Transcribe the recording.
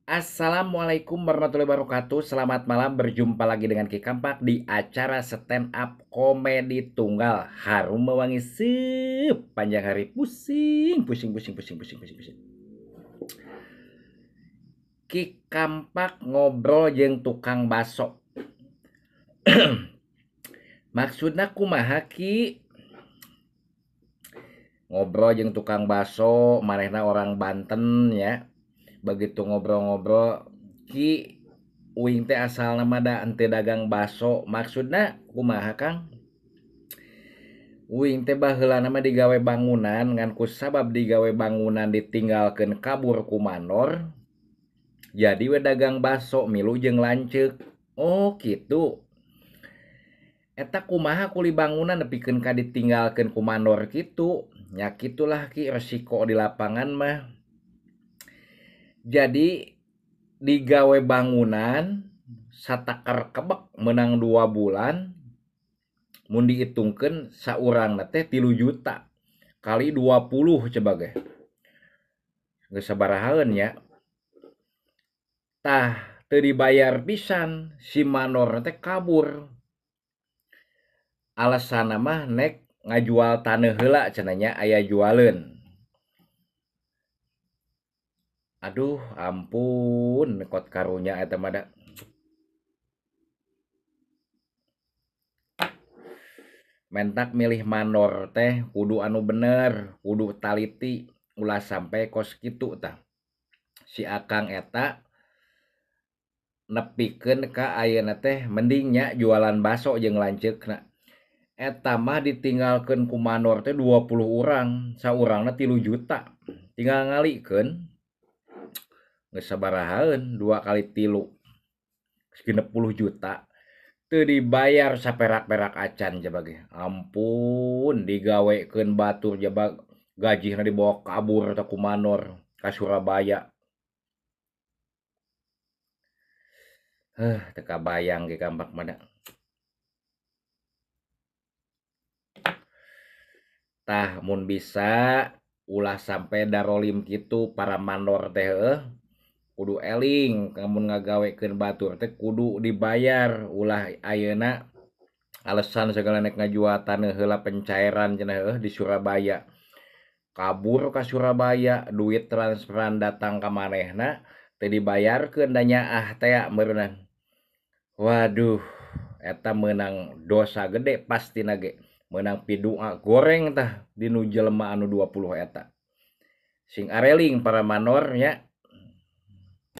Assalamualaikum warahmatullahi wabarakatuh. Selamat malam, berjumpa lagi dengan Ki Kampak di acara stand up komedi tunggal. Harum mewangi sepanjang hari, pusing, pusing, pusing, pusing, pusing, pusing, pusing. Ki Kampak ngobrol jeung tukang baso. Maksudna kumaha Ki? Ngobrol jeung tukang baso, manehna orang Banten ya. Begitu ngobrol-ngobrol, Ki uing teh asal nama da ente dagang baso, maksudna kumaha Kang? Uing teh baheula nama digawe bangunan ngan kusabab digawe bangunan ditinggalkeun kabur ku manor, jadi we dagang baso milu jeung lanceuk. Oh kitu. Eta kumaha kuli bangunan nepikeun ka ditinggalkeun ku manor kitu? Nya kitulah Ki resiko di lapangan mah. Jadi digawe bangunan satakar kebek menang 2 bulan, mun dihitungkeun saurangna teh 3 juta kali 20 coba ge. Geus sabarahaeun nya. Tah teu dibayar pisan, si manor teh kabur. Alasanna mah nek ngajual taneuh heula cenah nya aya jualeun. Aduh ampun nekot karunya eta mah da. Mentak milih manor teh kudu anu bener, kudu taliti ulah sampai kos kitu tah. Si Akang eta nepikeun ka ayeuna teh mending nya jualan baso jeung lanceukna. Eta mah ditinggalkeun ku manor teh 20 urang, saurangna 3 juta. Tinggal ngalikeun geus sabarahaeun 2 kali 3 60 juta. Teu dibayar saperak-perak acan coba ge. Ampun, digawekeun batur jaba gajihna dibawa kabur teh ku manor ka Surabaya. Teu kabayang ge Kampak mah da. Tah mun bisa ulah sampai darolim kitu para manor teh kudu eling mun ngagawekeun batur teh kudu dibayar ulah ayeuna alasan segala nek ngajual taneuh heula pencairan cenah di Surabaya. Kabur ka Surabaya, duit transferan datang ka manehna teu dibayarkeun da nyaah teh meureunna. Waduh, eta meunang dosa gede pastina ge. Meunang pidua goreng tah dinu jelema anu 20 eta. Sing areling para manor nya